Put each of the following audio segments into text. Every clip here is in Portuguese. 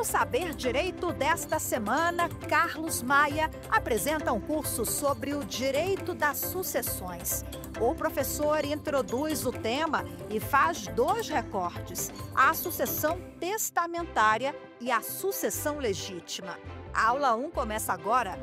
Saber Direito desta semana, Carlos Maia apresenta um curso sobre o direito das sucessões. O professor introduz o tema e faz dois recortes: a sucessão testamentária e a sucessão legítima. A aula 1 começa agora.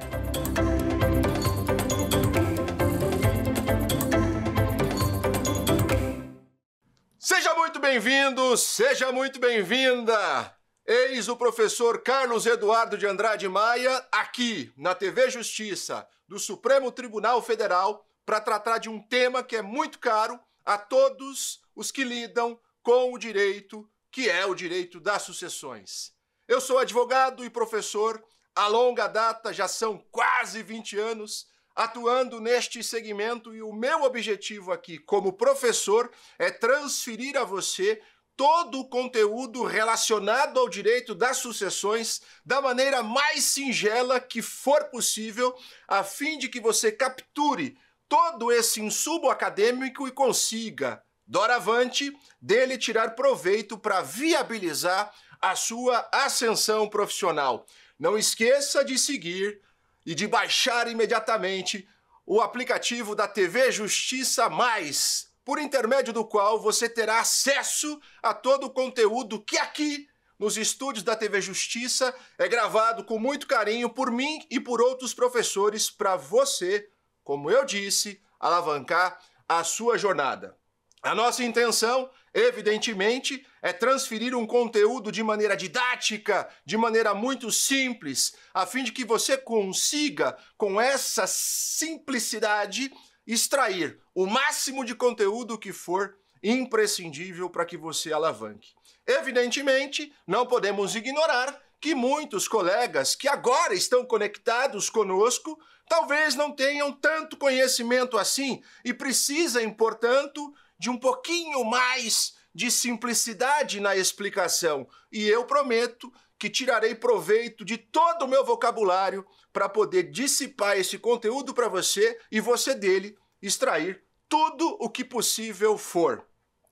Seja muito bem-vindo, seja muito bem-vinda! Eis o professor Carlos Eduardo de Andrade Maia, aqui na TV Justiça do Supremo Tribunal Federal, para tratar de um tema que é muito caro a todos os que lidam com o direito, que é o direito das sucessões. Eu sou advogado e professor há longa data, já são quase 20 anos, atuando neste segmento, e o meu objetivo aqui como professor é transferir a você todo o conteúdo relacionado ao direito das sucessões da maneira mais singela que for possível, a fim de que você capture todo esse insumo acadêmico e consiga, doravante, dele tirar proveito para viabilizar a sua ascensão profissional. Não esqueça de seguir e de baixar imediatamente o aplicativo da TV Justiça Mais, por intermédio do qual você terá acesso a todo o conteúdo que aqui, nos estúdios da TV Justiça, é gravado com muito carinho por mim e por outros professores para você, como eu disse, alavancar a sua jornada. A nossa intenção, evidentemente, é transferir um conteúdo de maneira didática, de maneira muito simples, a fim de que você consiga, com essa simplicidade, extrair o máximo de conteúdo que for imprescindível para que você alavanque. Evidentemente, não podemos ignorar que muitos colegas que agora estão conectados conosco talvez não tenham tanto conhecimento assim e precisem, portanto, de um pouquinho mais de simplicidade na explicação. E eu prometo que tirarei proveito de todo o meu vocabulário para poder dissipar esse conteúdo para você e você dele extrair tudo o que possível for.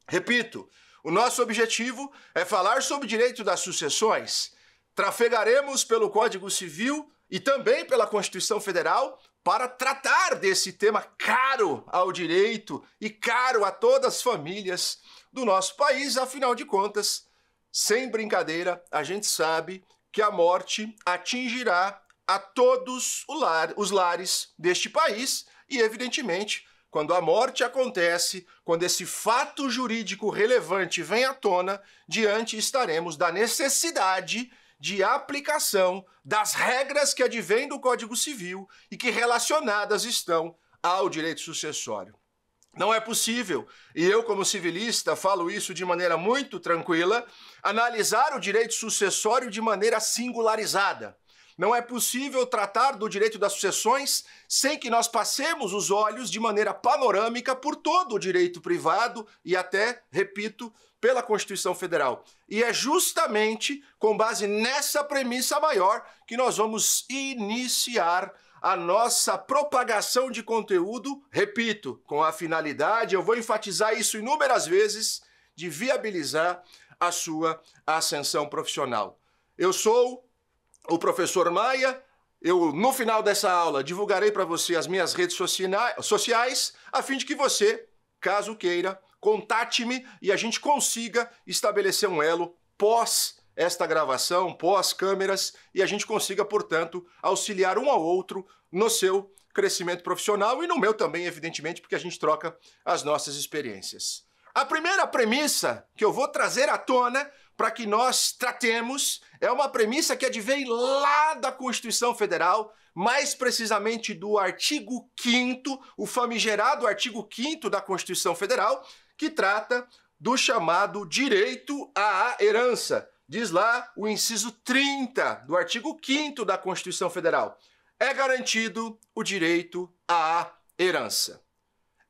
Repito, o nosso objetivo é falar sobre o direito das sucessões. Trafegaremos pelo Código Civil e também pela Constituição Federal para tratar desse tema caro ao direito e caro a todas as famílias do nosso país. Afinal de contas, sem brincadeira, a gente sabe que a morte atingirá a todos os lares deste país e, evidentemente, quando a morte acontece, quando esse fato jurídico relevante vem à tona, diante estaremos da necessidade de aplicação das regras que advêm do Código Civil e que relacionadas estão ao direito sucessório. Não é possível, e eu como civilista falo isso de maneira muito tranquila, analisar o direito sucessório de maneira singularizada. Não é possível tratar do direito das sucessões sem que nós passemos os olhos de maneira panorâmica por todo o direito privado e até, repito, pela Constituição Federal. E é justamente com base nessa premissa maior que nós vamos iniciar a nossa propagação de conteúdo, repito, com a finalidade, eu vou enfatizar isso inúmeras vezes, de viabilizar a sua ascensão profissional. Eu sou o professor Maia. Eu, no final dessa aula, divulgarei para você as minhas redes sociais, a fim de que você, caso queira, contate-me e a gente consiga estabelecer um elo pós esta gravação, pós câmeras, e a gente consiga, portanto, auxiliar um ao outro no seu crescimento profissional e no meu também, evidentemente, porque a gente troca as nossas experiências. A primeira premissa que eu vou trazer à tona para que nós tratemos é uma premissa que advém lá da Constituição Federal, mais precisamente do artigo 5º, o famigerado artigo 5º da Constituição Federal, que trata do chamado direito à herança. Diz lá o inciso 30 do artigo 5º da Constituição Federal. É garantido o direito à herança.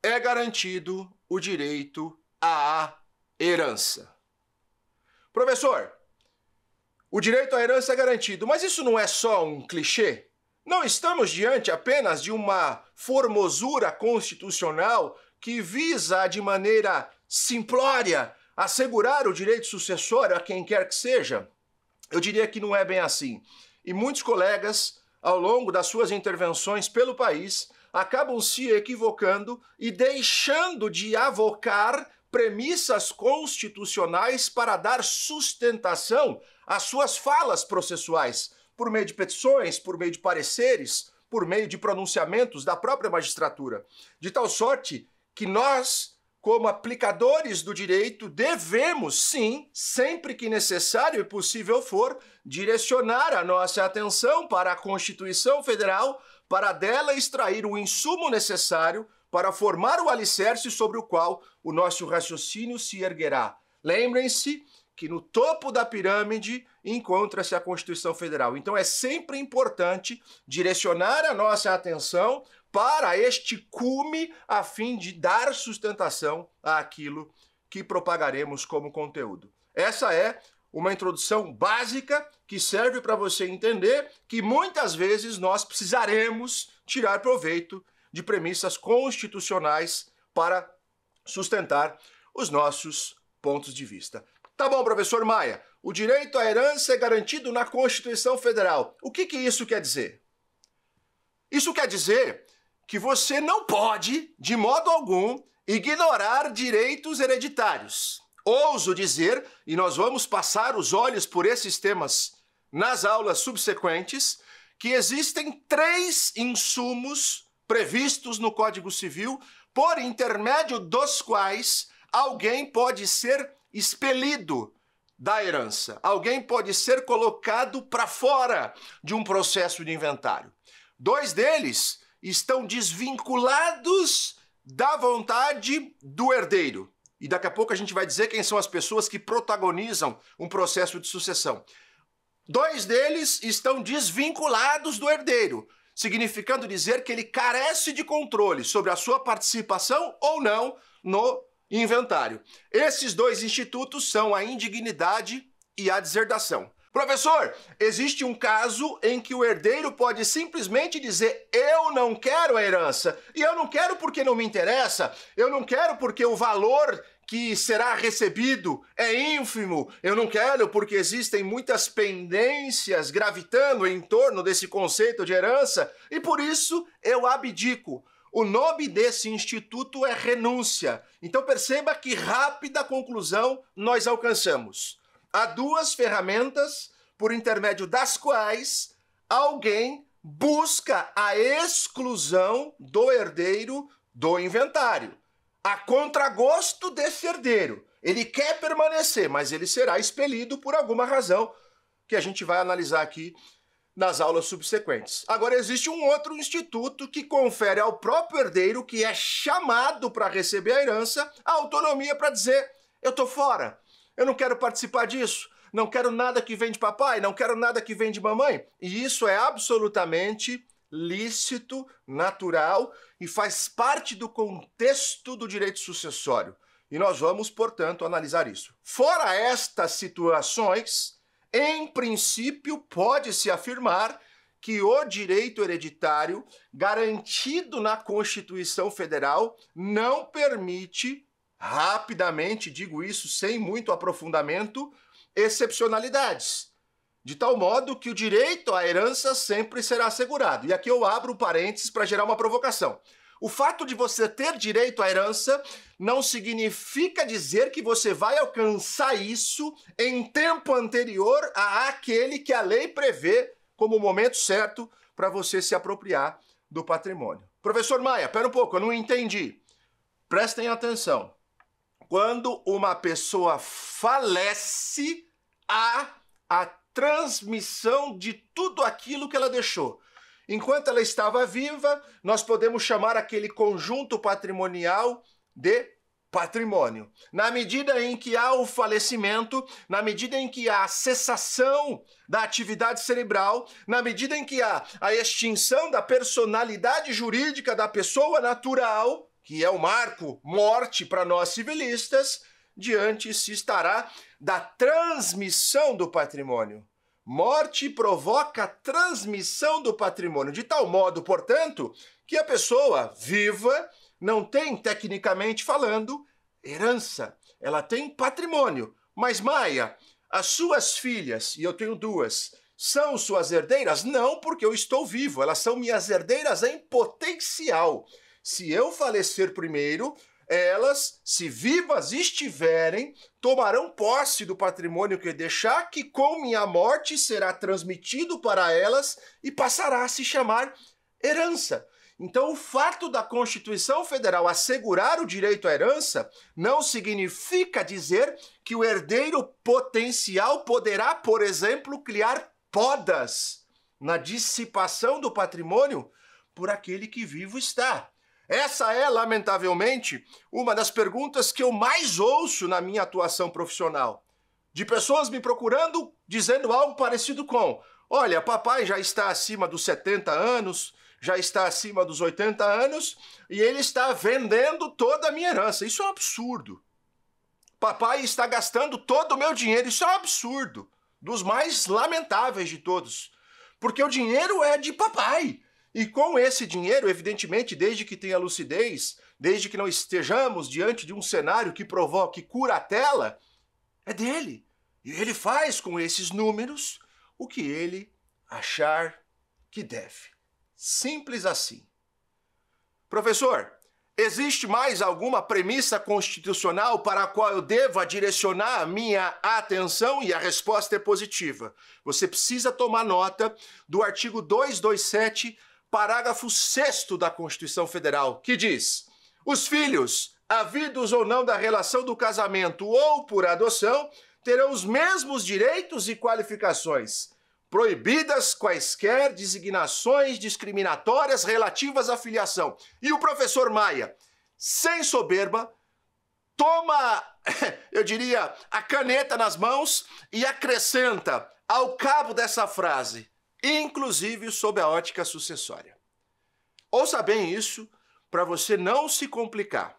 É garantido o direito à herança. Professor, o direito à herança é garantido, mas isso não é só um clichê? Não estamos diante apenas de uma formosura constitucional que visa, de maneira simplória, assegurar o direito sucessório a quem quer que seja? Eu diria que não é bem assim. E muitos colegas, ao longo das suas intervenções pelo país, acabam se equivocando e deixando de avocar premissas constitucionais para dar sustentação às suas falas processuais, por meio de petições, por meio de pareceres, por meio de pronunciamentos da própria magistratura. De tal sorte que nós, como aplicadores do direito, devemos, sim, sempre que necessário e possível for, direcionar a nossa atenção para a Constituição Federal, para dela extrair o insumo necessário para formar o alicerce sobre o qual o nosso raciocínio se erguerá. Lembrem-se que no topo da pirâmide encontra-se a Constituição Federal. Então é sempre importante direcionar a nossa atenção para este cume a fim de dar sustentação àquilo que propagaremos como conteúdo. Essa é uma introdução básica que serve para você entender que muitas vezes nós precisaremos tirar proveito de premissas constitucionais para sustentar os nossos pontos de vista. Tá bom, professor Maia, o direito à herança é garantido na Constituição Federal. O que isso quer dizer? Isso quer dizer que você não pode, de modo algum, ignorar direitos hereditários. Ouso dizer, e nós vamos passar os olhos por esses temas nas aulas subsequentes, que existem 3 insumos previstos no Código Civil, por intermédio dos quais alguém pode ser expelido da herança. Alguém pode ser colocado para fora de um processo de inventário. 2 deles estão desvinculados da vontade do herdeiro. E daqui a pouco a gente vai dizer quem são as pessoas que protagonizam um processo de sucessão. 2 deles estão desvinculados do herdeiro, significando dizer que ele carece de controle sobre a sua participação ou não no inventário. Esses 2 institutos são a indignidade e a deserdação. Professor, existe um caso em que o herdeiro pode simplesmente dizer: eu não quero a herança, e eu não quero porque não me interessa, eu não quero porque o valor que será recebido é ínfimo, eu não quero porque existem muitas pendências gravitando em torno desse conceito de herança, e por isso eu abdico. O nome desse instituto é renúncia. Então perceba que rápida conclusão nós alcançamos. Há 2 ferramentas por intermédio das quais alguém busca a exclusão do herdeiro do inventário. A contragosto desse herdeiro. Ele quer permanecer, mas ele será expelido por alguma razão que a gente vai analisar aqui nas aulas subsequentes. Agora, existe um outro instituto que confere ao próprio herdeiro, que é chamado para receber a herança, a autonomia para dizer: eu tô fora, eu não quero participar disso, não quero nada que vem de papai, não quero nada que vem de mamãe. E isso é absolutamente lícito, natural e faz parte do contexto do direito sucessório. E nós vamos, portanto, analisar isso. Fora estas situações, em princípio, pode-se afirmar que o direito hereditário, garantido na Constituição Federal, não permite, rapidamente, digo isso sem muito aprofundamento, excepcionalidades. De tal modo que o direito à herança sempre será assegurado. E aqui eu abro parênteses para gerar uma provocação. O fato de você ter direito à herança não significa dizer que você vai alcançar isso em tempo anterior àquele que a lei prevê como o momento certo para você se apropriar do patrimônio. Professor Maia, pera um pouco, eu não entendi. Prestem atenção. Quando uma pessoa falece, há a transmissão de tudo aquilo que ela deixou. Enquanto ela estava viva, nós podemos chamar aquele conjunto patrimonial de patrimônio. Na medida em que há o falecimento, na medida em que há a cessação da atividade cerebral, na medida em que há a extinção da personalidade jurídica da pessoa natural, que é o marco morte para nós civilistas, diante se estará da transmissão do patrimônio. Morte provoca a transmissão do patrimônio, de tal modo, portanto, que a pessoa viva não tem, tecnicamente falando, herança. Ela tem patrimônio. Mas, Maia, as suas filhas, e eu tenho duas, são suas herdeiras? Não, porque eu estou vivo, elas são minhas herdeiras em potencial. Se eu falecer primeiro, elas, se vivas estiverem, tomarão posse do patrimônio que deixar, que com minha morte será transmitido para elas e passará a se chamar herança. Então, o fato da Constituição Federal assegurar o direito à herança não significa dizer que o herdeiro potencial poderá, por exemplo, criar podas na dissipação do patrimônio por aquele que vivo está. Essa é, lamentavelmente, uma das perguntas que eu mais ouço na minha atuação profissional. De pessoas me procurando, dizendo algo parecido com: olha, papai já está acima dos 70 anos, já está acima dos 80 anos, e ele está vendendo toda a minha herança. Isso é um absurdo. Papai está gastando todo o meu dinheiro. Isso é um absurdo. Dos mais lamentáveis de todos. Porque o dinheiro é de papai. E com esse dinheiro, evidentemente, desde que tenha lucidez, desde que não estejamos diante de um cenário que provoque curatela, é dele. E ele faz com esses números o que ele achar que deve. Simples assim. Professor, existe mais alguma premissa constitucional para a qual eu deva direcionar a minha atenção? E a resposta é positiva. Você precisa tomar nota do artigo 227, parágrafo 6º da Constituição Federal, que diz: os filhos, havidos ou não da relação do casamento ou por adoção, terão os mesmos direitos e qualificações, proibidas quaisquer designações discriminatórias relativas à filiação. E o professor Maia, sem soberba, toma, eu diria, a caneta nas mãos e acrescenta ao cabo dessa frase: inclusive sob a ótica sucessória. Ouça bem isso para você não se complicar.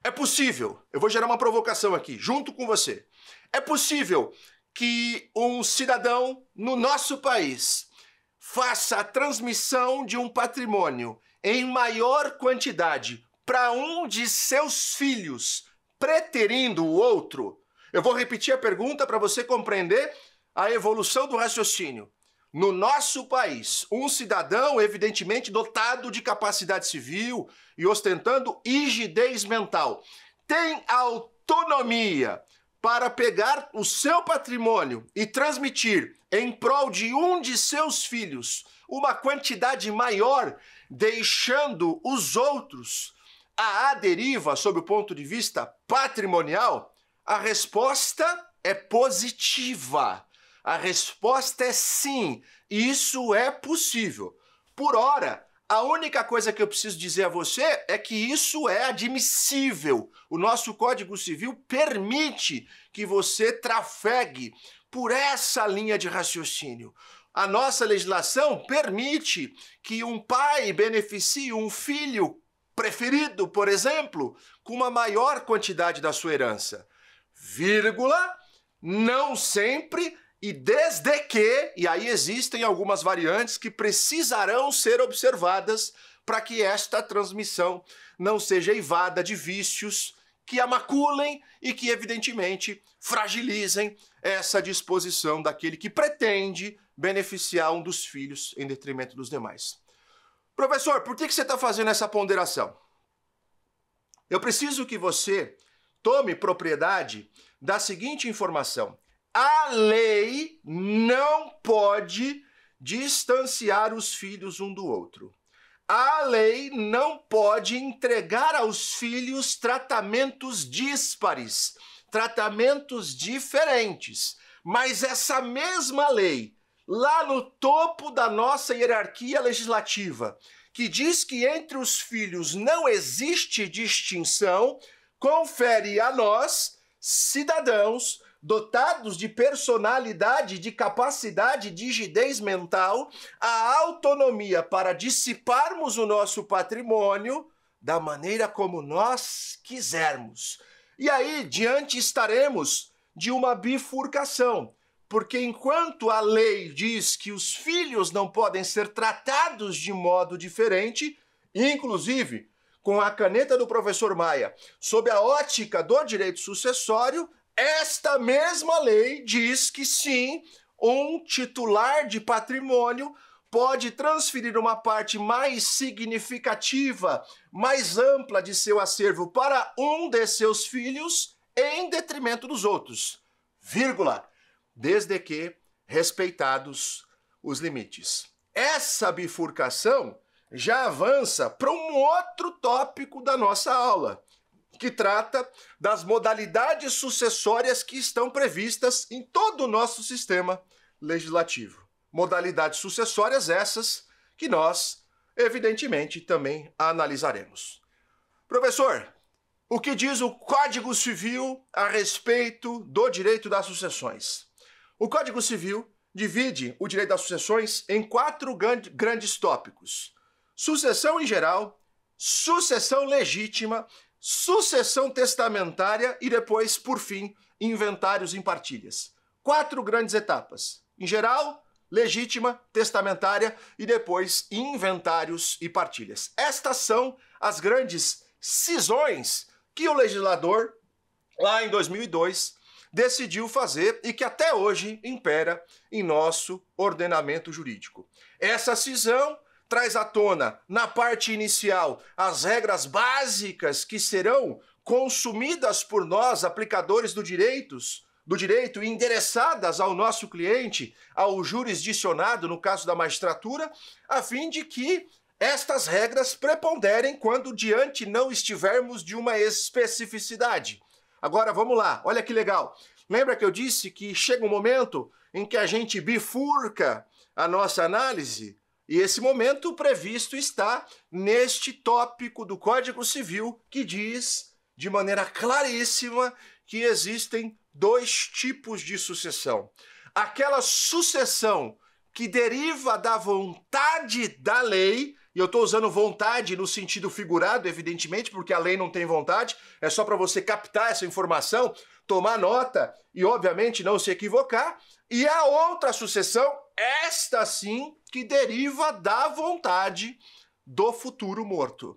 É possível, eu vou gerar uma provocação aqui, junto com você. É possível que um cidadão no nosso país faça a transmissão de um patrimônio em maior quantidade para um de seus filhos, preterindo o outro? Eu vou repetir a pergunta para você compreender a evolução do raciocínio. No nosso país, um cidadão evidentemente dotado de capacidade civil e ostentando rigidez mental tem autonomia para pegar o seu patrimônio e transmitir em prol de um de seus filhos uma quantidade maior, deixando os outros à deriva sob o ponto de vista patrimonial? A resposta é positiva. A resposta é sim, isso é possível. Por ora, a única coisa que eu preciso dizer a você é que isso é admissível. O nosso Código Civil permite que você trafegue por essa linha de raciocínio. A nossa legislação permite que um pai beneficie um filho preferido, por exemplo, com uma maior quantidade da sua herança. Vírgula, não sempre. E desde que, e aí existem algumas variantes que precisarão ser observadas para que esta transmissão não seja eivada de vícios que a maculem e que, evidentemente, fragilizem essa disposição daquele que pretende beneficiar um dos filhos em detrimento dos demais. Professor, por que você está fazendo essa ponderação? Eu preciso que você tome propriedade da seguinte informação. A lei não pode distanciar os filhos um do outro. A lei não pode entregar aos filhos tratamentos díspares, tratamentos diferentes. Mas essa mesma lei, lá no topo da nossa hierarquia legislativa, que diz que entre os filhos não existe distinção, confere a nós, cidadãos, dotados de personalidade, de capacidade de rigidez mental, a autonomia para dissiparmos o nosso patrimônio da maneira como nós quisermos. E aí, diante estaremos de uma bifurcação, porque enquanto a lei diz que os filhos não podem ser tratados de modo diferente, inclusive com a caneta do professor Maia, sob a ótica do direito sucessório, esta mesma lei diz que sim, um titular de patrimônio pode transferir uma parte mais significativa, mais ampla de seu acervo para um de seus filhos em detrimento dos outros, vírgula, desde que respeitados os limites. Essa bifurcação já avança para um outro tópico da nossa aula, que trata das modalidades sucessórias que estão previstas em todo o nosso sistema legislativo. Modalidades sucessórias essas que nós, evidentemente, também analisaremos. Professor, o que diz o Código Civil a respeito do direito das sucessões? O Código Civil divide o direito das sucessões em 4 grandes tópicos: sucessão em geral, sucessão legítima, sucessão testamentária e depois, por fim, inventários em partilhas. 4 grandes etapas: em geral, legítima, testamentária e depois inventários e partilhas. Estas são as grandes cisões que o legislador, lá em 2002, decidiu fazer e que até hoje impera em nosso ordenamento jurídico. Essa cisão traz à tona, na parte inicial, as regras básicas que serão consumidas por nós, aplicadores do direito, e endereçadas ao nosso cliente, ao jurisdicionado, no caso da magistratura, a fim de que estas regras preponderem quando diante não estivermos de uma especificidade. Agora, vamos lá, olha que legal. Lembra que eu disse que chega um momento em que a gente bifurca a nossa análise? E esse momento previsto está neste tópico do Código Civil que diz, de maneira claríssima, que existem 2 tipos de sucessão. Aquela sucessão que deriva da vontade da lei, e eu estou usando vontade no sentido figurado, evidentemente, porque a lei não tem vontade, é só para você captar essa informação, tomar nota e, obviamente, não se equivocar. E a outra sucessão, esta sim, que deriva da vontade do futuro morto.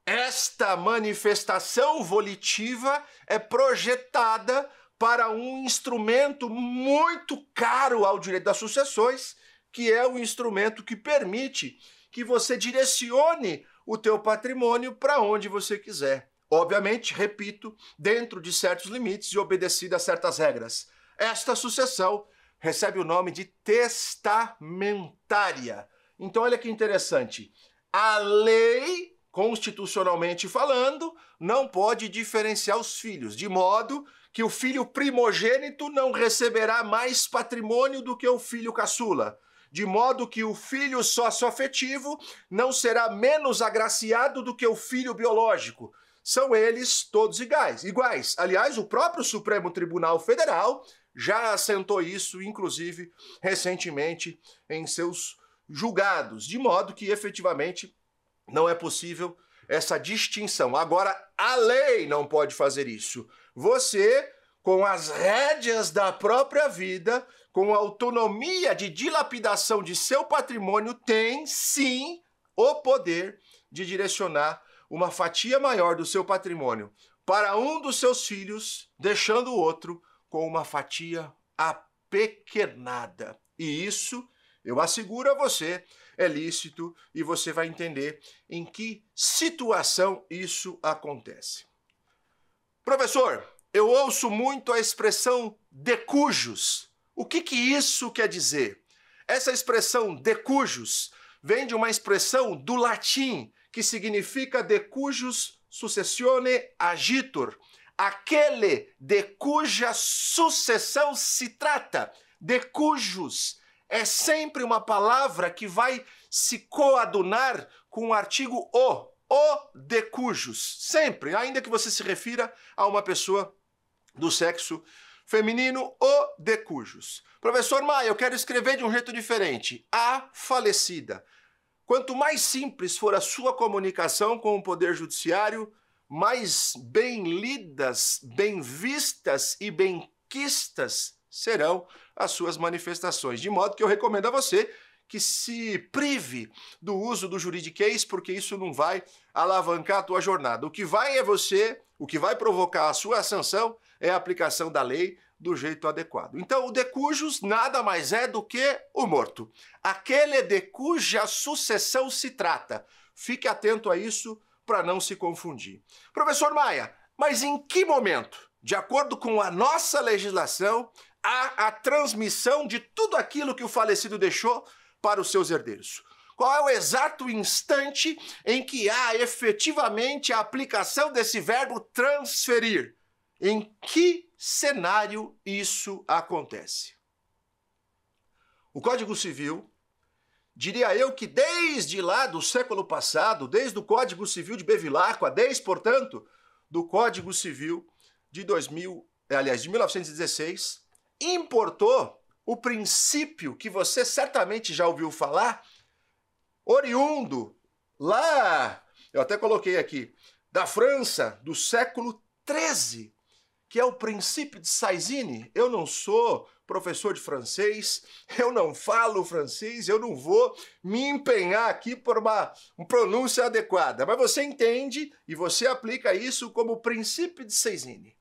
Esta manifestação volitiva é projetada para um instrumento muito caro ao direito das sucessões, que é o instrumento que permite que você direcione o teu patrimônio para onde você quiser. Obviamente, repito, dentro de certos limites e obedecida a certas regras. Esta sucessão recebe o nome de testamentária. Então, olha que interessante. A lei, constitucionalmente falando, não pode diferenciar os filhos, de modo que o filho primogênito não receberá mais patrimônio do que o filho caçula, de modo que o filho sócio-afetivo não será menos agraciado do que o filho biológico. São eles todos iguais. Aliás, o próprio Supremo Tribunal Federal já assentou isso, inclusive, recentemente em seus julgados, de modo que, efetivamente, não é possível essa distinção. Agora, a lei não pode fazer isso. Você, com as rédeas da própria vida, com a autonomia de dilapidação de seu patrimônio, tem, sim, o poder de direcionar uma fatia maior do seu patrimônio para um dos seus filhos, deixando o outro com uma fatia apequenada. E isso, eu asseguro a você, é lícito e você vai entender em que situação isso acontece. Professor, eu ouço muito a expressão de cujos. O que isso quer dizer? Essa expressão de cujos vem de uma expressão do latim que significa de cujus successione agitur, aquele de cuja sucessão se trata. De cujus é sempre uma palavra que vai se coadunar com o artigo o de cujus, sempre, ainda que você se refira a uma pessoa do sexo feminino, o de cujus. Professor Maia, eu quero escrever de um jeito diferente. A falecida. Quanto mais simples for a sua comunicação com o Poder Judiciário, mais bem lidas, bem vistas e bem quistas serão as suas manifestações. De modo que eu recomendo a você que se prive do uso do juridiquês, porque isso não vai alavancar a tua jornada. O que vai é você O que vai provocar a sua sanção é a aplicação da lei do jeito adequado. Então, o de cujos nada mais é do que o morto. Aquele de cuja sucessão se trata. Fique atento a isso para não se confundir. Professor Maia, mas em que momento, de acordo com a nossa legislação, há a transmissão de tudo aquilo que o falecido deixou para os seus herdeiros? Qual é o exato instante em que há efetivamente a aplicação desse verbo transferir? Em que cenário isso acontece? O Código Civil, diria eu que desde lá do século passado, desde o Código Civil de Bevilacqua, desde, portanto, do Código Civil de 1916, importou o princípio que você certamente já ouviu falar, oriundo lá, eu até coloquei aqui, da França do século XIII, que é o princípio de Soissines. Eu não sou professor de francês, eu não falo francês, eu não vou me empenhar aqui por uma pronúncia adequada, mas você entende e você aplica isso como o princípio de Soissines,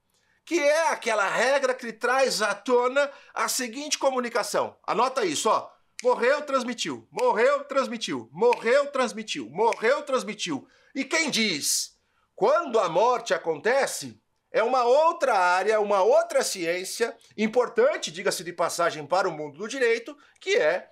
que é aquela regra que traz à tona a seguinte comunicação. Anota isso, ó. Morreu, transmitiu. Morreu, transmitiu. Morreu, transmitiu. Morreu, transmitiu. E quem diz? Quando a morte acontece, é uma outra área, uma outra ciência, importante, diga-se de passagem, para o mundo do direito, que é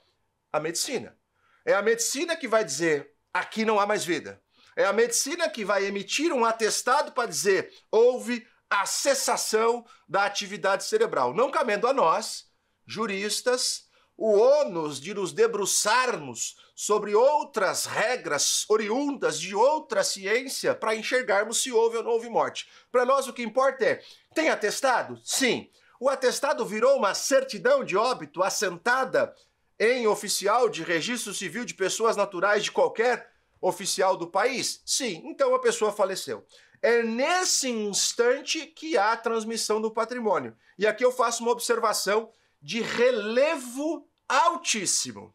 a medicina. É a medicina que vai dizer, aqui não há mais vida. É a medicina que vai emitir um atestado para dizer, houve a cessação da atividade cerebral. Não cabendo a nós, juristas, o ônus de nos debruçarmos sobre outras regras oriundas de outra ciência para enxergarmos se houve ou não houve morte. Para nós o que importa é, tem atestado? Sim. O atestado virou uma certidão de óbito assentada em oficial de registro civil de pessoas naturais de qualquer oficial do país? Sim. Então a pessoa faleceu. É nesse instante que há a transmissão do patrimônio. E aqui eu faço uma observação de relevo altíssimo.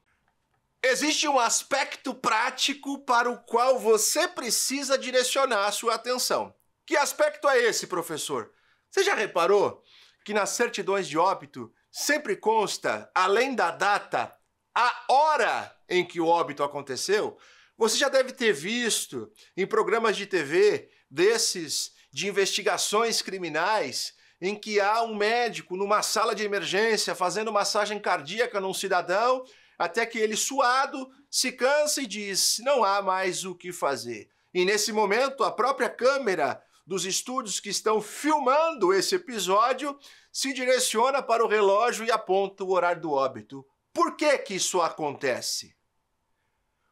Existe um aspecto prático para o qual você precisa direcionar a sua atenção. Que aspecto é esse, professor? Você já reparou que nas certidões de óbito sempre consta, além da data, a hora em que o óbito aconteceu? Você já deve ter visto em programas de TV desses de investigações criminais em que há um médico numa sala de emergência fazendo massagem cardíaca num cidadão, até que ele, suado, se cansa e diz, não há mais o que fazer. E nesse momento, a própria câmera dos estúdios que estão filmando esse episódio se direciona para o relógio e aponta o horário do óbito. Por que que isso acontece?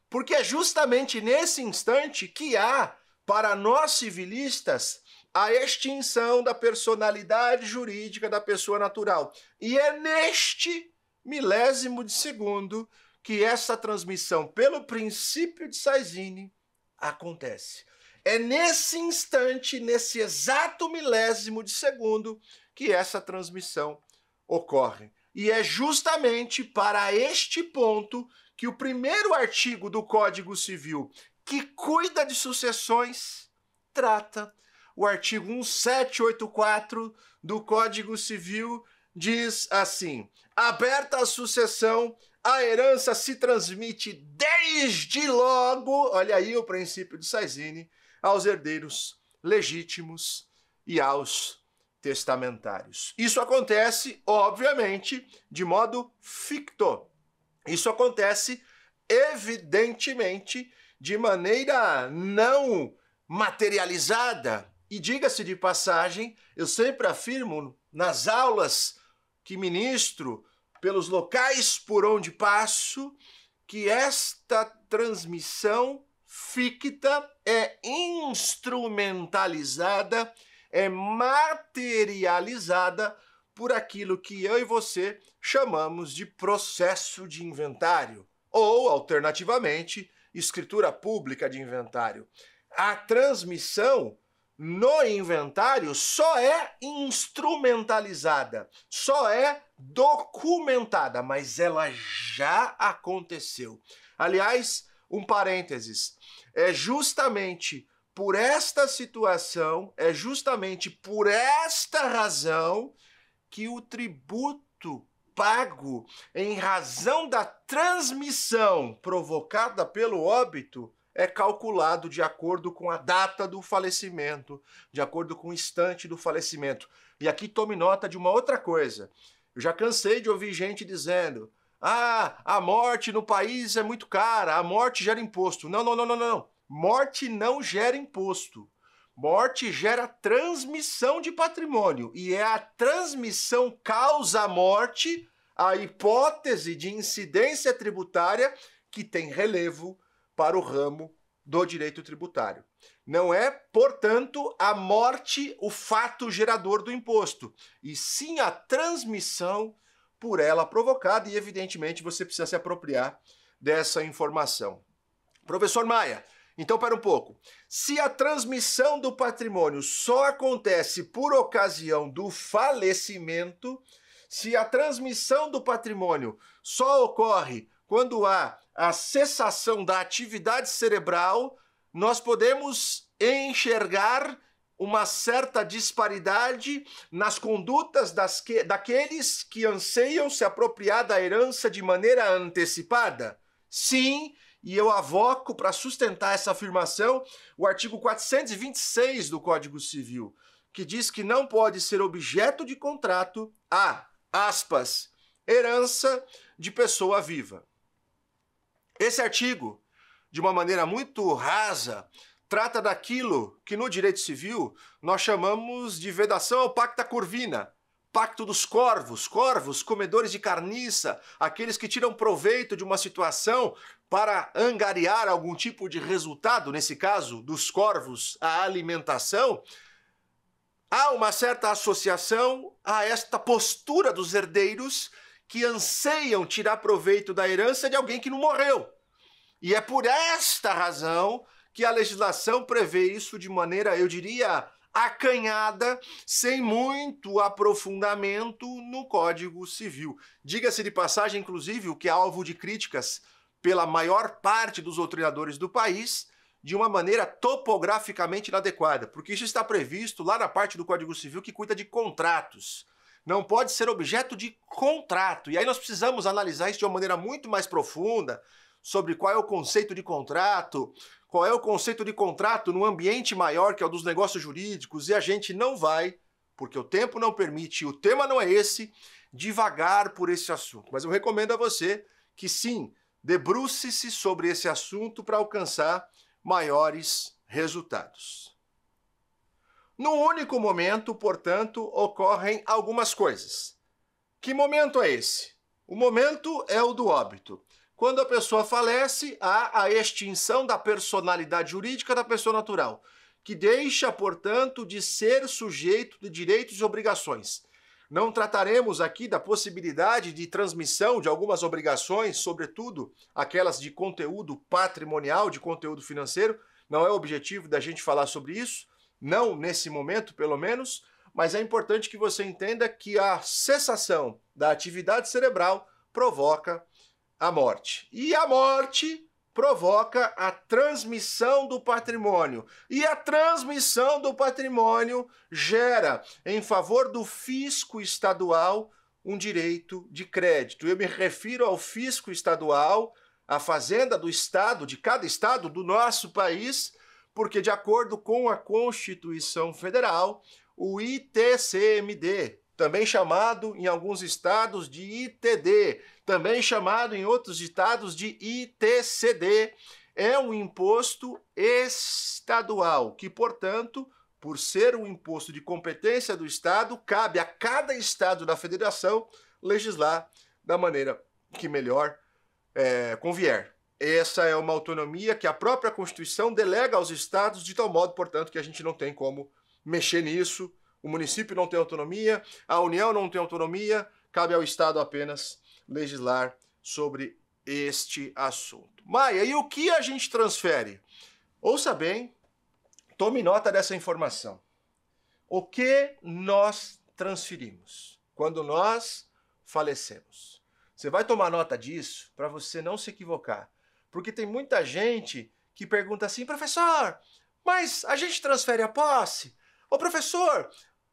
Porque é justamente nesse instante que há, para nós civilistas, a extinção da personalidade jurídica da pessoa natural. E é neste milésimo de segundo que essa transmissão pelo princípio de Soissines acontece. É nesse instante, nesse exato milésimo de segundo, que essa transmissão ocorre. E é justamente para este ponto que o primeiro artigo do Código Civil, que cuida de sucessões, trata. O artigo 1784 do Código Civil diz assim, aberta a sucessão, a herança se transmite desde logo, olha aí o princípio de Soissines, aos herdeiros legítimos e aos testamentários. Isso acontece, obviamente, de modo ficto. Isso acontece, evidentemente, de maneira não materializada. E diga-se de passagem, eu sempre afirmo nas aulas que ministro, pelos locais por onde passo, que esta transmissão ficta é instrumentalizada, é materializada por aquilo que eu e você chamamos de processo de inventário, ou, alternativamente, escritura pública de inventário. A transmissão no inventário só é instrumentalizada, só é documentada, mas ela já aconteceu. Aliás, um parênteses, é justamente por esta situação, é justamente por esta razão que o tributo pago em razão da transmissão provocada pelo óbito é calculado de acordo com a data do falecimento, de acordo com o instante do falecimento. E aqui tome nota de uma outra coisa. Eu já cansei de ouvir gente dizendo: ah, a morte no país é muito cara, a morte gera imposto. Não, não, não, não, não. Morte não gera imposto. Morte gera transmissão de patrimônio. E é a transmissão causa a morte, a hipótese de incidência tributária que tem relevo para o ramo do direito tributário. Não é, portanto, a morte o fato gerador do imposto, e sim a transmissão por ela provocada, e evidentemente você precisa se apropriar dessa informação. Professor Maia, então pera um pouco. Se a transmissão do patrimônio só acontece por ocasião do falecimento, se a transmissão do patrimônio só ocorre quando há a cessação da atividade cerebral, nós podemos enxergar uma certa disparidade nas condutas daqueles que anseiam se apropriar da herança de maneira antecipada? Sim, e eu avoco para sustentar essa afirmação o artigo 426 do Código Civil, que diz que não pode ser objeto de contrato a, aspas, herança de pessoa viva. Esse artigo, de uma maneira muito rasa, trata daquilo que no direito civil nós chamamos de vedação ao pacta corvina, pacto dos corvos, corvos, comedores de carniça, aqueles que tiram proveito de uma situação para angariar algum tipo de resultado, nesse caso dos corvos, a alimentação. Há uma certa associação a esta postura dos herdeiros que anseiam tirar proveito da herança de alguém que não morreu. E é por esta razão que a legislação prevê isso de maneira, eu diria, acanhada, sem muito aprofundamento no Código Civil. Diga-se de passagem, inclusive, o que é alvo de críticas pela maior parte dos doutrinadores do país, de uma maneira topograficamente inadequada, porque isso está previsto lá na parte do Código Civil que cuida de contratos. Não pode ser objeto de contrato. E aí nós precisamos analisar isso de uma maneira muito mais profunda, sobre qual é o conceito de contrato, qual é o conceito de contrato no ambiente maior, que é o dos negócios jurídicos, e a gente não vai, porque o tempo não permite, o tema não é esse, divagar por esse assunto. Mas eu recomendo a você que sim, debruce-se sobre esse assunto para alcançar maiores resultados. Num único momento, portanto, ocorrem algumas coisas. Que momento é esse? O momento é o do óbito. Quando a pessoa falece, há a extinção da personalidade jurídica da pessoa natural, que deixa, portanto, de ser sujeito de direitos e obrigações. Não trataremos aqui da possibilidade de transmissão de algumas obrigações, sobretudo aquelas de conteúdo patrimonial, de conteúdo financeiro. Não é o objetivo da gente falar sobre isso, não nesse momento, pelo menos, mas é importante que você entenda que a cessação da atividade cerebral provoca a morte. E a morte provoca a transmissão do patrimônio. E a transmissão do patrimônio gera, em favor do fisco estadual, um direito de crédito. Eu me refiro ao fisco estadual, à fazenda do estado, de cada estado do nosso país, porque, de acordo com a Constituição Federal, o ITCMD, também chamado em alguns estados de ITD, também chamado em outros estados de ITCD, é um imposto estadual, que, portanto, por ser um imposto de competência do estado, cabe a cada estado da federação legislar da maneira que melhor convier. Essa é uma autonomia que a própria Constituição delega aos estados, de tal modo, portanto, que a gente não tem como mexer nisso. O município não tem autonomia, a União não tem autonomia, cabe ao Estado apenas legislar sobre este assunto. Maia, e o que a gente transfere? Ouça bem, tome nota dessa informação. O que nós transferimos quando nós falecemos? Você vai tomar nota disso para você não se equivocar, porque tem muita gente que pergunta assim: professor, Mas a gente transfere a posse? Ô professor,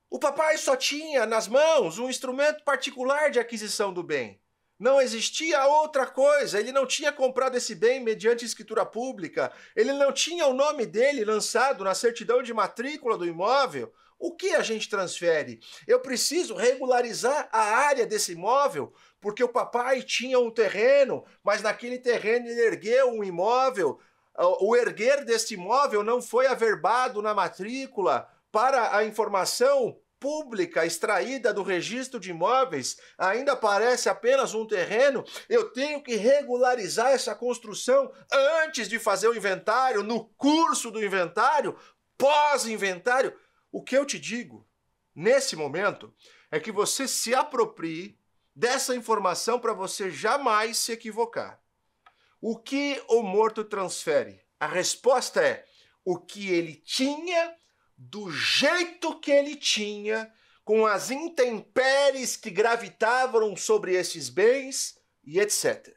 o papai só tinha nas mãos um instrumento particular de aquisição do bem. Não existia outra coisa, ele não tinha comprado esse bem mediante escritura pública, ele não tinha o nome dele lançado na certidão de matrícula do imóvel. O que a gente transfere? Eu preciso regularizar a área desse imóvel, porque o papai tinha um terreno, mas naquele terreno ele ergueu um imóvel. O erguer deste imóvel não foi averbado na matrícula para a informação pública extraída do registro de imóveis, ainda aparece apenas um terreno. Eu tenho que regularizar essa construção antes de fazer o inventário, no curso do inventário, pós-inventário. O que eu te digo, nesse momento, é que você se aproprie dessa informação para você jamais se equivocar. O que o morto transfere? A resposta é o que ele tinha, do jeito que ele tinha, com as intempéries que gravitavam sobre esses bens e etc.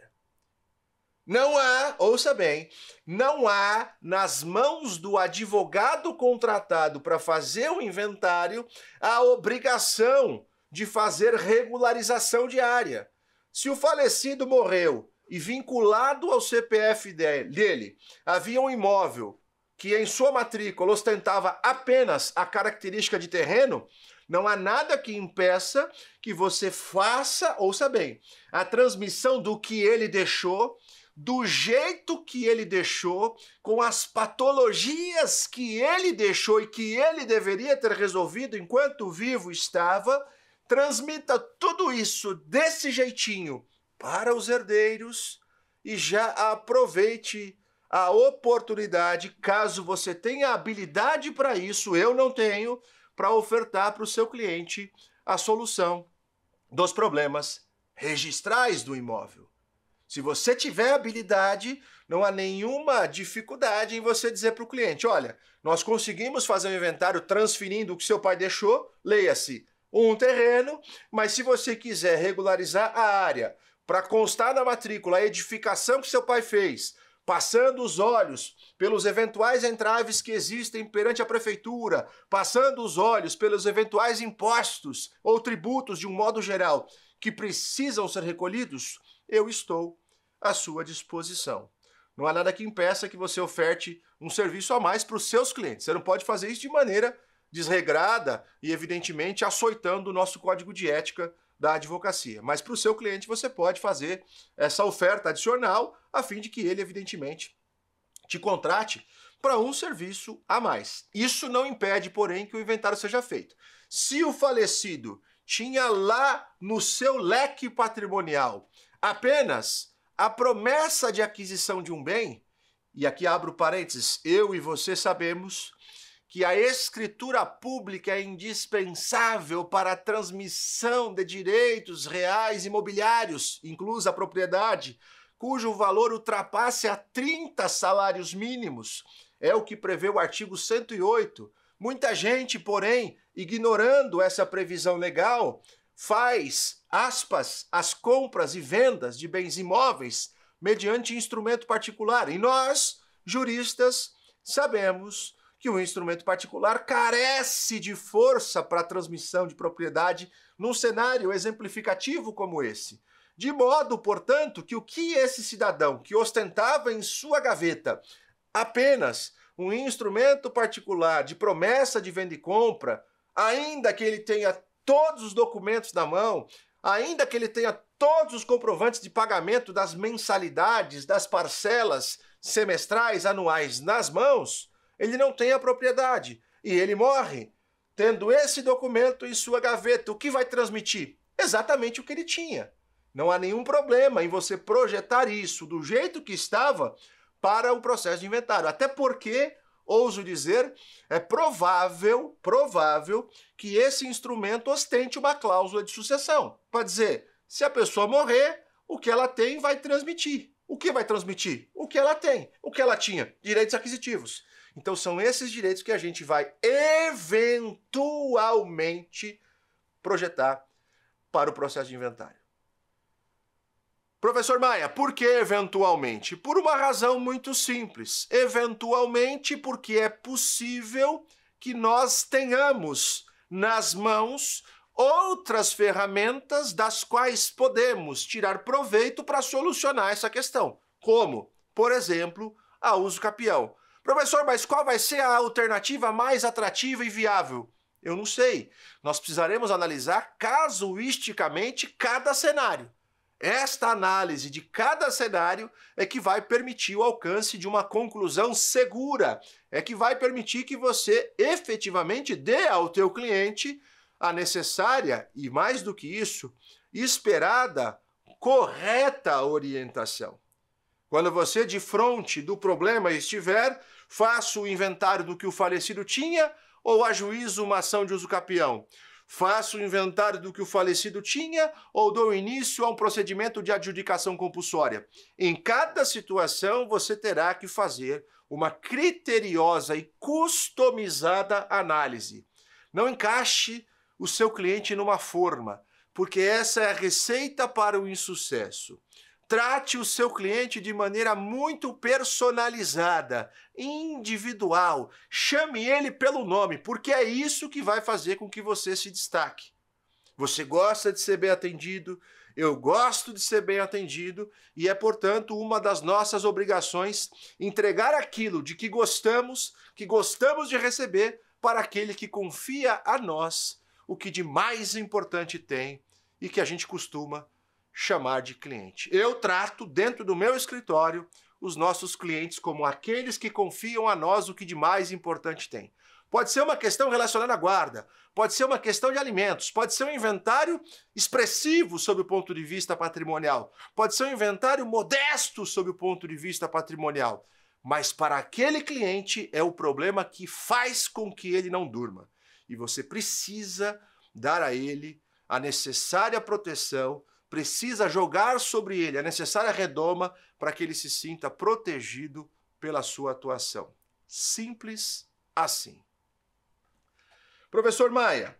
Não há, ouça bem, não há nas mãos do advogado contratado para fazer o inventário a obrigação de fazer regularização diária. Se o falecido morreu e vinculado ao CPF dele havia um imóvel que em sua matrícula ostentava apenas a característica de terreno, não há nada que impeça que você faça, ouça bem, a transmissão do que ele deixou, do jeito que ele deixou, com as patologias que ele deixou e que ele deveria ter resolvido enquanto vivo estava, transmita tudo isso desse jeitinho para os herdeiros e já aproveite a oportunidade, caso você tenha habilidade para isso, eu não tenho, para ofertar para o seu cliente a solução dos problemas registrais do imóvel. Se você tiver habilidade, não há nenhuma dificuldade em você dizer para o cliente, olha, nós conseguimos fazer um inventário transferindo o que seu pai deixou, leia-se, um terreno, mas se você quiser regularizar a área para constar na matrícula a edificação que seu pai fez, passando os olhos pelos eventuais entraves que existem perante a prefeitura, passando os olhos pelos eventuais impostos ou tributos de um modo geral que precisam ser recolhidos, eu estou à sua disposição. Não há nada que impeça que você oferte um serviço a mais para os seus clientes. Você não pode fazer isso de maneira desregrada e, evidentemente, açoitando o nosso código de ética da advocacia. Mas para o seu cliente você pode fazer essa oferta adicional a fim de que ele, evidentemente, te contrate para um serviço a mais. Isso não impede, porém, que o inventário seja feito. Se o falecido tinha lá no seu leque patrimonial apenas a promessa de aquisição de um bem, e aqui abro parênteses, eu e você sabemos que a escritura pública é indispensável para a transmissão de direitos reais imobiliários, inclusa a propriedade, cujo valor ultrapasse a 30 salários mínimos. É o que prevê o artigo 108. Muita gente, porém, ignorando essa previsão legal, faz, aspas, as compras e vendas de bens imóveis mediante instrumento particular. E nós, juristas, sabemos que o instrumento particular carece de força para a transmissão de propriedade num cenário exemplificativo como esse. De modo, portanto, que o que esse cidadão que ostentava em sua gaveta apenas um instrumento particular de promessa de venda e compra, ainda que ele tenha todos os documentos na mão, ainda que ele tenha todos os comprovantes de pagamento das mensalidades, das parcelas semestrais, anuais nas mãos, ele não tem a propriedade e ele morre tendo esse documento em sua gaveta. O que vai transmitir? Exatamente o que ele tinha. Não há nenhum problema em você projetar isso do jeito que estava para o processo de inventário. Até porque, ouso dizer, é provável que esse instrumento ostente uma cláusula de sucessão. Para dizer, se a pessoa morrer, o que ela tem vai transmitir. O que vai transmitir? O que ela tem, o que ela tinha, direitos aquisitivos. Então são esses direitos que a gente vai eventualmente projetar para o processo de inventário. Professor Maia, por que eventualmente? Por uma razão muito simples. Eventualmente porque é possível que nós tenhamos nas mãos outras ferramentas das quais podemos tirar proveito para solucionar essa questão. Como, por exemplo, a uso capião. Professor, mas qual vai ser a alternativa mais atrativa e viável? Eu não sei. Nós precisaremos analisar casuisticamente cada cenário. Esta análise de cada cenário é que vai permitir o alcance de uma conclusão segura, é que vai permitir que você efetivamente dê ao teu cliente a necessária e, mais do que isso, esperada, correta orientação. Quando você de frente do problema estiver, faça o inventário do que o falecido tinha ou ajuízo uma ação de uso capião. Faça o inventário do que o falecido tinha ou dou início a um procedimento de adjudicação compulsória. Em cada situação, você terá que fazer uma criteriosa e customizada análise. Não encaixe o seu cliente numa forma, porque essa é a receita para o insucesso. Trate o seu cliente de maneira muito personalizada, individual. Chame ele pelo nome, porque é isso que vai fazer com que você se destaque. Você gosta de ser bem atendido, eu gosto de ser bem atendido, e é, portanto, uma das nossas obrigações entregar aquilo de que gostamos de receber para aquele que confia a nós o que de mais importante tem e que a gente costuma chamar de cliente. Eu trato dentro do meu escritório os nossos clientes como aqueles que confiam a nós o que de mais importante tem. Pode ser uma questão relacionada à guarda, pode ser uma questão de alimentos, pode ser um inventário expressivo sob o ponto de vista patrimonial, pode ser um inventário modesto sob o ponto de vista patrimonial, mas para aquele cliente é o problema que faz com que ele não durma. E você precisa dar a ele a necessária proteção, precisa jogar sobre ele a necessária redoma para que ele se sinta protegido pela sua atuação. Simples assim. Professor Maia,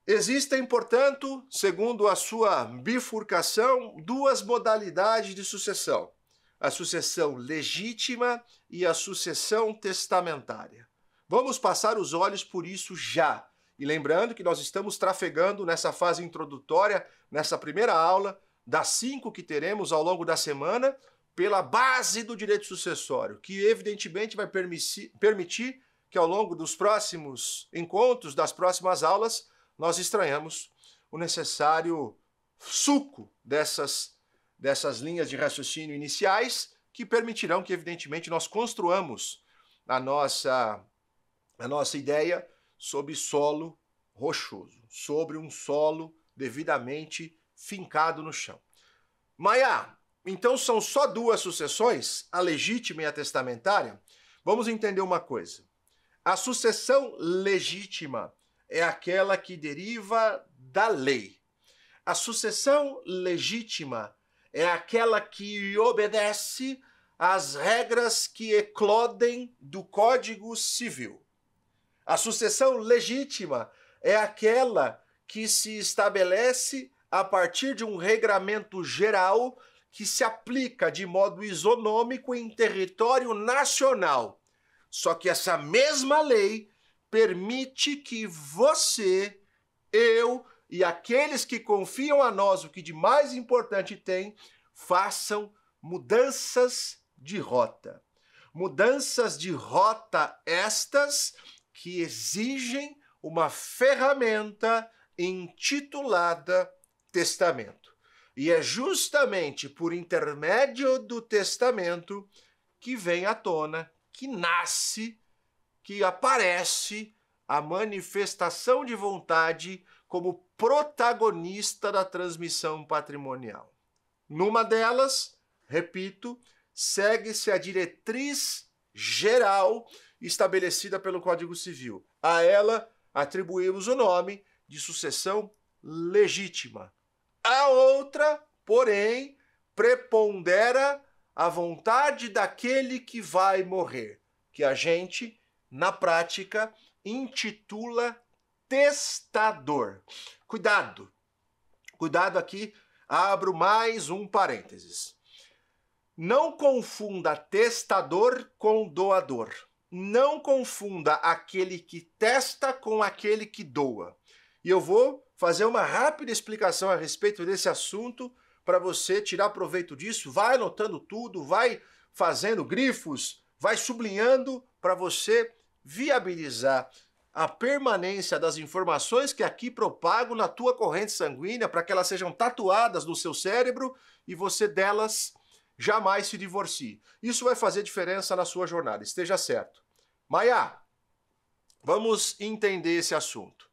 existem, portanto, segundo a sua bifurcação, duas modalidades de sucessão: a sucessão legítima e a sucessão testamentária. Vamos passar os olhos por isso já. E lembrando que nós estamos trafegando nessa fase introdutória, nessa primeira aula, das 5 que teremos ao longo da semana, pela base do direito sucessório, que evidentemente vai permitir que ao longo dos próximos encontros, das próximas aulas, nós extraamos o necessário suco dessas linhas de raciocínio iniciais, que permitirão que, evidentemente, nós construamos a nossa ideia sobre solo rochoso, sobre um solo devidamente fincado no chão. Maia, então são só duas sucessões, a legítima e a testamentária? Vamos entender uma coisa. A sucessão legítima é aquela que deriva da lei. A sucessão legítima é aquela que obedece às regras que eclodem do Código Civil. A sucessão legítima é aquela que se estabelece a partir de um regramento geral que se aplica de modo isonômico em território nacional. Só que essa mesma lei permite que você, eu e aqueles que confiam a nós o que de mais importante tem, façam mudanças de rota. Mudanças de rota estas que exigem uma ferramenta intitulada testamento. E é justamente por intermédio do testamento que vem à tona, que nasce, que aparece a manifestação de vontade como protagonista da transmissão patrimonial. Numa delas, repito, segue-se a diretriz geral estabelecida pelo Código Civil. A ela atribuímos o nome de sucessão legítima. A outra, porém, prepondera a vontade daquele que vai morrer, que a gente, na prática, intitula testador. Cuidado! Cuidado aqui Abro mais um parênteses. Não confunda testador com doador. Não confunda aquele que testa com aquele que doa. E eu vou fazer uma rápida explicação a respeito desse assunto para você tirar proveito disso. Vai anotando tudo, vai fazendo grifos, vai sublinhando para você viabilizar a permanência das informações que aqui propago na tua corrente sanguínea para que elas sejam tatuadas no seu cérebro e você delas jamais se divorcie. Isso vai fazer diferença na sua jornada, esteja certo. Maia, vamos entender esse assunto.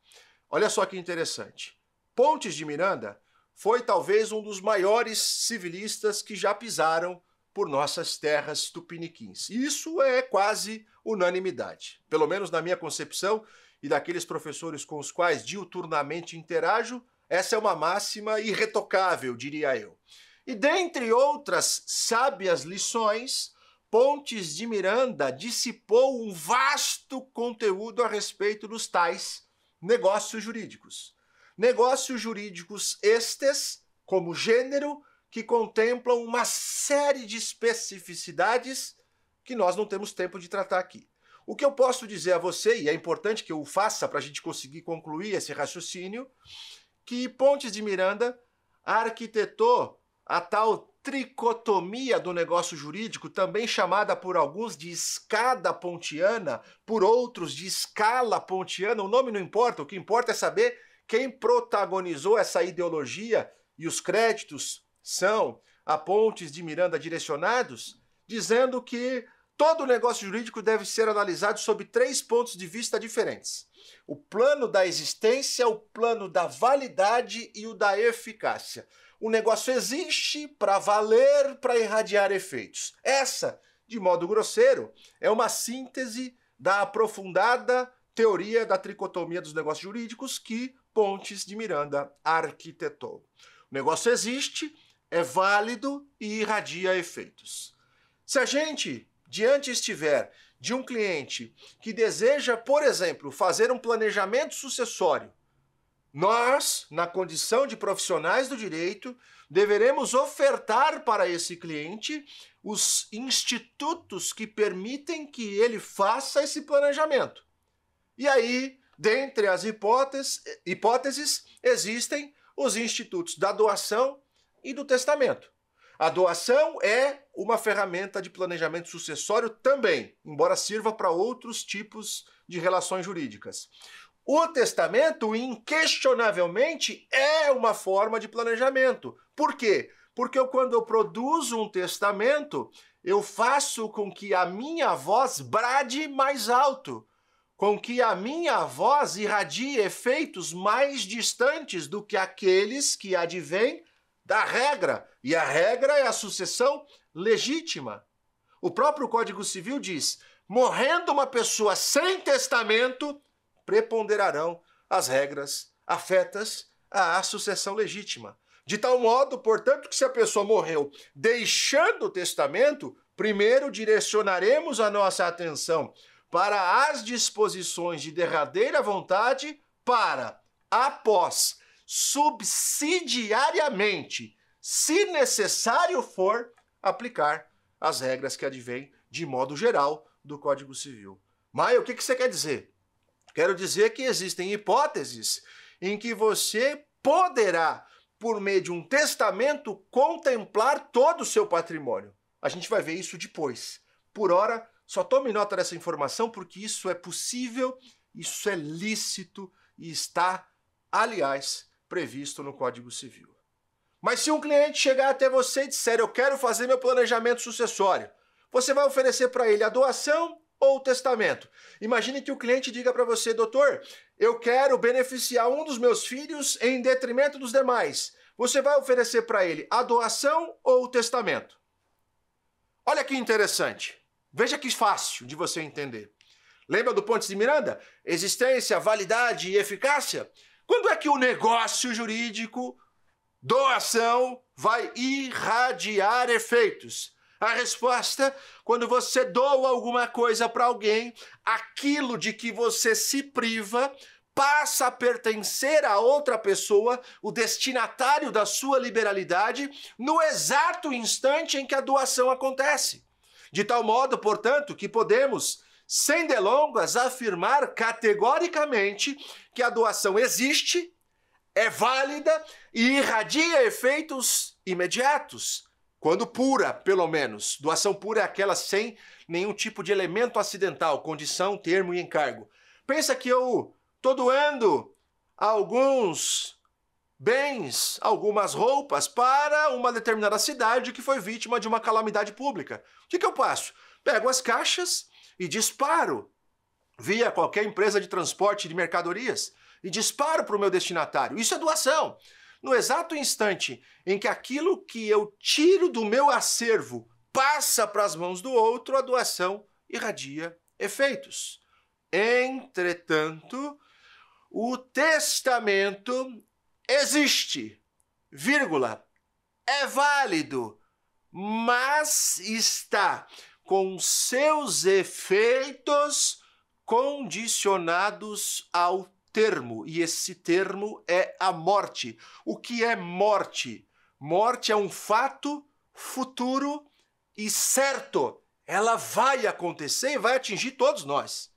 Olha só que interessante. Pontes de Miranda foi talvez um dos maiores civilistas que já pisaram por nossas terras tupiniquins. Isso é quase unanimidade. Pelo menos na minha concepção e daqueles professores com os quais diuturnamente interajo, essa é uma máxima irretocável, diria eu. E dentre outras sábias lições, Pontes de Miranda dissipou um vasto conteúdo a respeito dos tais negócios jurídicos. Negócios jurídicos estes, como gênero, que contemplam uma série de especificidades que nós não temos tempo de tratar aqui. O que eu posso dizer a você, e é importante que eu o faça para a gente conseguir concluir esse raciocínio, que Pontes de Miranda arquitetou a tal tricotomia do negócio jurídico, também chamada por alguns de escada pontiana, por outros de escala pontiana, o nome não importa, o que importa é saber quem protagonizou essa ideologia, e os créditos são a Pontes de Miranda direcionados, dizendo que todo negócio jurídico deve ser analisado sob 3 pontos de vista diferentes. O plano da existência, o plano da validade e o da eficácia. O negócio existe para valer, para irradiar efeitos. Essa, de modo grosseiro, é uma síntese da aprofundada teoria da tricotomia dos negócios jurídicos que Pontes de Miranda arquitetou. O negócio existe, é válido e irradia efeitos. Se a gente diante estiver de um cliente que deseja, por exemplo, fazer um planejamento sucessório, nós, na condição de profissionais do direito, deveremos ofertar para esse cliente os institutos que permitem que ele faça esse planejamento. E aí, dentre as hipóteses, existem os institutos da doação e do testamento. A doação é uma ferramenta de planejamento sucessório também, embora sirva para outros tipos de relações jurídicas. O testamento, inquestionavelmente, é uma forma de planejamento. Por quê? Porque quando eu produzo um testamento, eu faço com que a minha voz brade mais alto, com que a minha voz irradie efeitos mais distantes do que aqueles que advêm da regra. E a regra é a sucessão legítima. O próprio Código Civil diz: morrendo uma pessoa sem testamento, preponderarão as regras afetas à sucessão legítima. De tal modo, portanto, que se a pessoa morreu deixando o testamento, primeiro direcionaremos a nossa atenção para as disposições de derradeira vontade para, após, subsidiariamente, se necessário for, aplicar as regras que advêm, de modo geral, do Código Civil. Maia, o que você quer dizer? Quero dizer que existem hipóteses em que você poderá, por meio de um testamento, contemplar todo o seu patrimônio. A gente vai ver isso depois. Por ora, só tome nota dessa informação porque isso é possível, isso é lícito e está, aliás, previsto no Código Civil. Mas se um cliente chegar até você e disser: eu quero fazer meu planejamento sucessório, você vai oferecer para ele a doação ou o testamento? Imagine que o cliente diga para você: doutor, eu quero beneficiar um dos meus filhos em detrimento dos demais. Você vai oferecer para ele a doação ou o testamento? Olha que interessante. Veja que fácil de você entender. Lembra do Pontes de Miranda? Existência, validade e eficácia? Quando é que o negócio jurídico, doação, vai irradiar efeitos? A resposta: quando você doa alguma coisa para alguém, aquilo de que você se priva passa a pertencer a outra pessoa, o destinatário da sua liberalidade, no exato instante em que a doação acontece. De tal modo, portanto, que podemos, sem delongas, afirmar categoricamente que a doação existe, é válida e irradia efeitos imediatos, quando pura, pelo menos. Doação pura é aquela sem nenhum tipo de elemento acidental, condição, termo e encargo. Pensa que eu estou doando alguns bens, algumas roupas para uma determinada cidade que foi vítima de uma calamidade pública. O que eu faço? Pego as caixas e disparo via qualquer empresa de transporte de mercadorias e disparo para o meu destinatário. Isso é doação. No exato instante em que aquilo que eu tiro do meu acervo passa para as mãos do outro, a doação irradia efeitos. Entretanto, o testamento existe, vírgula, é válido, mas está com seus efeitos condicionados ao termo, e esse termo é a morte. O que é morte? Morte é um fato futuro e certo. Ela vai acontecer e vai atingir todos nós.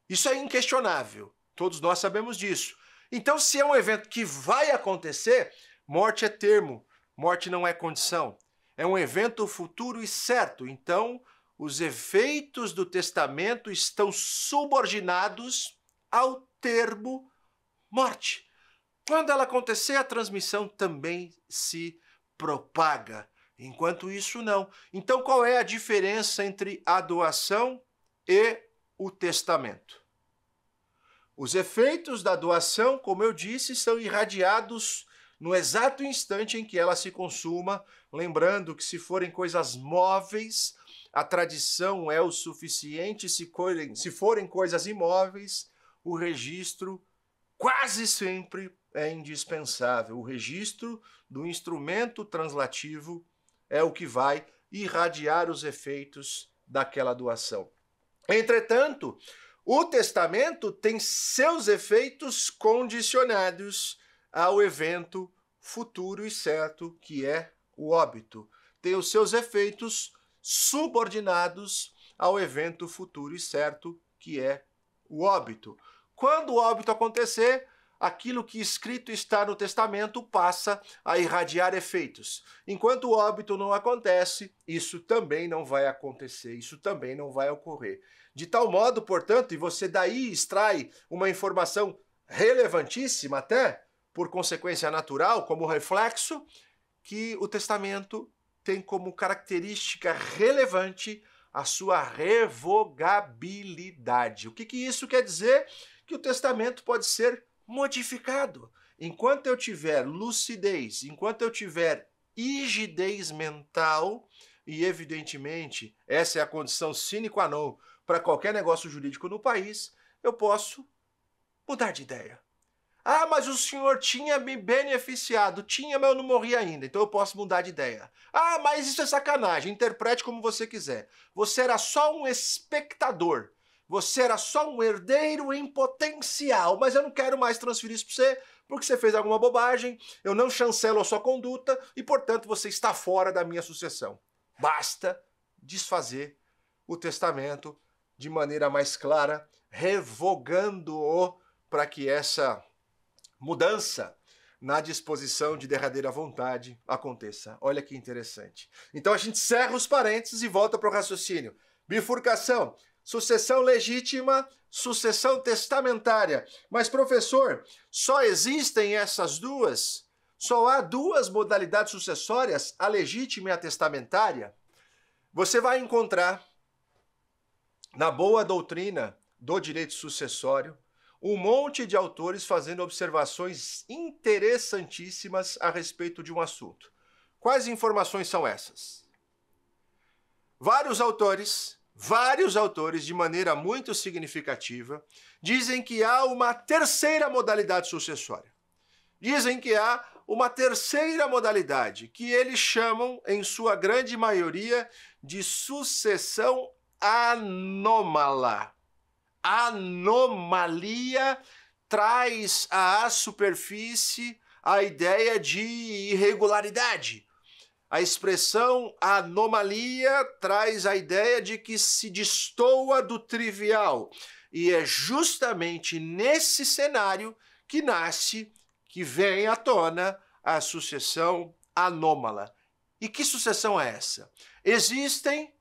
Isso é inquestionável. Todos nós sabemos disso. Então, se é um evento que vai acontecer, morte é termo, morte não é condição. É um evento futuro e certo. Então, os efeitos do testamento estão subordinados ao termo morte. Quando ela acontecer, a transmissão também se propaga. Enquanto isso, não. Então, qual é a diferença entre a doação e o testamento? Os efeitos da doação, como eu disse, são irradiados no exato instante em que ela se consuma, lembrando que se forem coisas móveis, a tradição é o suficiente, se forem coisas imóveis, o registro quase sempre é indispensável. O registro do instrumento translativo é o que vai irradiar os efeitos daquela doação. Entretanto, o testamento tem seus efeitos condicionados ao evento futuro e certo, que é o óbito. Tem os seus efeitos subordinados ao evento futuro e certo, que é o óbito. Quando o óbito acontecer, aquilo que escrito está no testamento passa a irradiar efeitos. Enquanto o óbito não acontece, isso também não vai acontecer, isso também não vai ocorrer. De tal modo, portanto, e você daí extrai uma informação relevantíssima até, por consequência natural, como reflexo, que o testamento tem como característica relevante a sua revogabilidade. O que isso quer dizer? Que o testamento pode ser modificado. Enquanto eu tiver lucidez, enquanto eu tiver rigidez mental, e evidentemente essa é a condição sine qua non para qualquer negócio jurídico no país, eu posso mudar de ideia. Ah, mas o senhor tinha me beneficiado. Tinha, mas eu não morri ainda, então eu posso mudar de ideia. Ah, mas isso é sacanagem. Interprete como você quiser. Você era só um espectador. Você era só um herdeiro em potencial, mas eu não quero mais transferir isso para você, porque você fez alguma bobagem, eu não chancelo a sua conduta e, portanto, você está fora da minha sucessão. Basta desfazer o testamento de maneira mais clara, revogando-o para que essa mudança na disposição de derradeira vontade aconteça. Olha que interessante. Então a gente encerra os parênteses e volta para o raciocínio. Bifurcação. Sucessão legítima, sucessão testamentária. Mas, professor, só existem essas duas? Só há duas modalidades sucessórias, a legítima e a testamentária? Você vai encontrar, na boa doutrina do direito sucessório, um monte de autores fazendo observações interessantíssimas a respeito de um assunto. Quais informações são essas? Vários autores, de maneira muito significativa, dizem que há uma terceira modalidade sucessória. Dizem que há uma terceira modalidade, que eles chamam, em sua grande maioria, de sucessão anômala. Anomalia traz à superfície a ideia de irregularidade. A expressão anomalia traz a ideia de que se destoa do trivial. E é justamente nesse cenário que nasce, que vem à tona, a sucessão anômala. E que sucessão é essa? Existem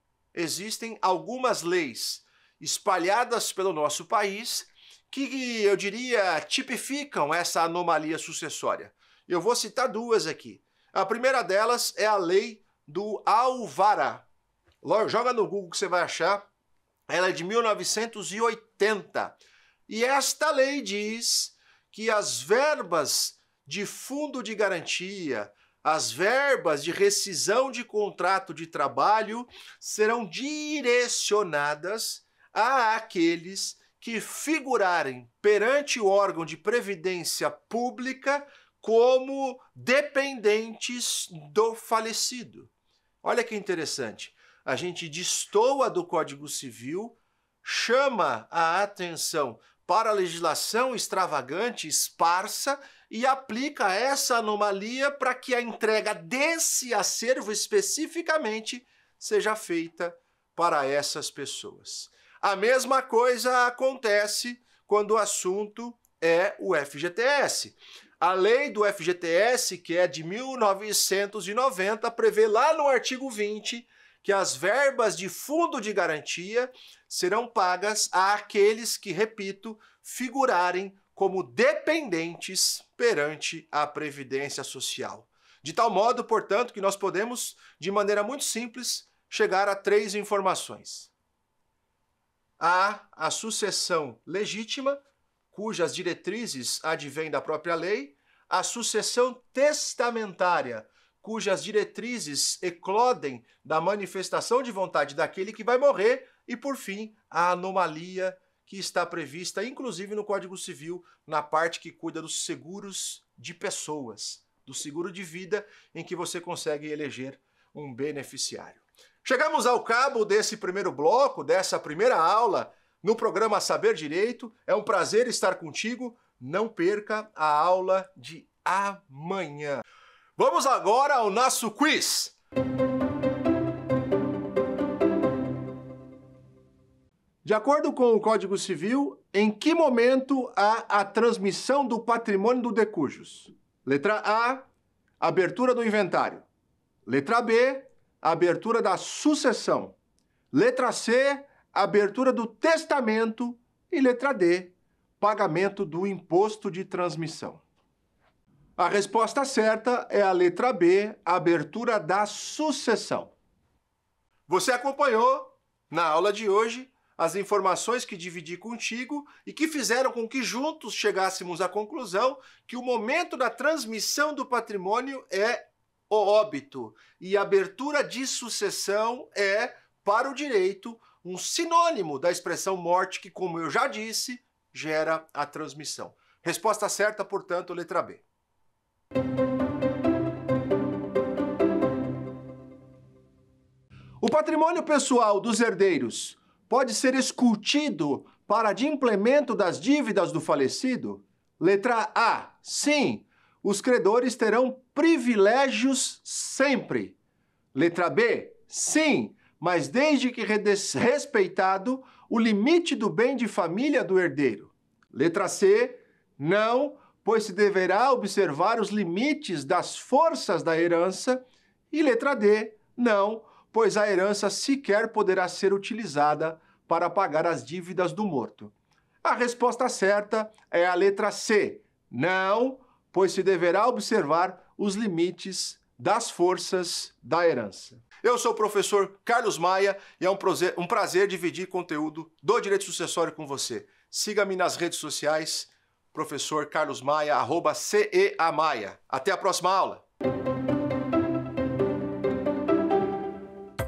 algumas leis espalhadas pelo nosso país que, eu diria, tipificam essa anomalia sucessória. Eu vou citar duas aqui. A primeira delas é a lei do alvará. Joga no Google que você vai achar. Ela é de 1980. E esta lei diz que as verbas de fundo de garantia, as verbas de rescisão de contrato de trabalho serão direcionadas àqueles que figurarem perante o órgão de previdência pública como dependentes do falecido. Olha que interessante. A gente destoa do Código Civil, chama a atenção para a legislação extravagante, esparsa, e aplica essa anomalia para que a entrega desse acervo especificamente seja feita para essas pessoas. A mesma coisa acontece quando o assunto é o FGTS. A lei do FGTS, que é de 1990, prevê lá no artigo 20 que as verbas de fundo de garantia serão pagas àqueles que, repito, figurarem como dependentes perante a Previdência Social. De tal modo, portanto, que nós podemos, de maneira muito simples, chegar a 3 informações. Há a sucessão legítima, cujas diretrizes advêm da própria lei, a sucessão testamentária, cujas diretrizes eclodem da manifestação de vontade daquele que vai morrer, e, por fim, a anomalia que está prevista, inclusive no Código Civil, na parte que cuida dos seguros de pessoas, do seguro de vida, em que você consegue eleger um beneficiário. Chegamos ao cabo desse primeiro bloco, dessa primeira aula, no programa Saber Direito. É um prazer estar contigo. Não perca a aula de amanhã. Vamos agora ao nosso quiz. De acordo com o Código Civil, em que momento há a transmissão do patrimônio do de cujus? Letra A, abertura do inventário. Letra B, abertura da sucessão. Letra C, abertura do testamento. E letra D, pagamento do imposto de transmissão. A resposta certa é a letra B, abertura da sucessão. Você acompanhou, na aula de hoje, as informações que dividi contigo e que fizeram com que juntos chegássemos à conclusão que o momento da transmissão do patrimônio é o óbito e a abertura de sucessão é, para o direito, um sinônimo da expressão morte que, como eu já disse, gera a transmissão. Resposta certa, portanto, letra B. O patrimônio pessoal dos herdeiros pode ser escultido para adimplemento das dívidas do falecido? Letra A, sim, os credores terão privilégios sempre. Letra B, sim, mas desde que respeitado o limite do bem de família do herdeiro. Letra C, não, pois se deverá observar os limites das forças da herança. E letra D, não, pois a herança sequer poderá ser utilizada para pagar as dívidas do morto. A resposta certa é a letra C, não, pois se deverá observar os limites das forças da herança. Eu sou o professor Carlos Maia e é um prazer dividir conteúdo do direito sucessório com você. Siga-me nas redes sociais, professor Carlos Maia, @CEAMaia. Até a próxima aula!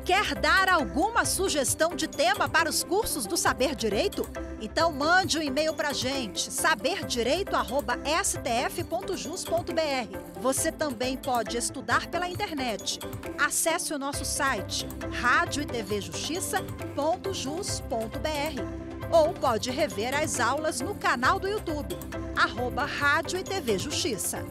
Quer dar alguma sugestão de tema para os cursos do Saber Direito? Então mande um e-mail para a gente, saberdireito@stf.jus.br. Você também pode estudar pela internet. Acesse o nosso site radioetvjustiça.jus.br. ou pode rever as aulas no canal do YouTube, @Rádio e TV Justiça.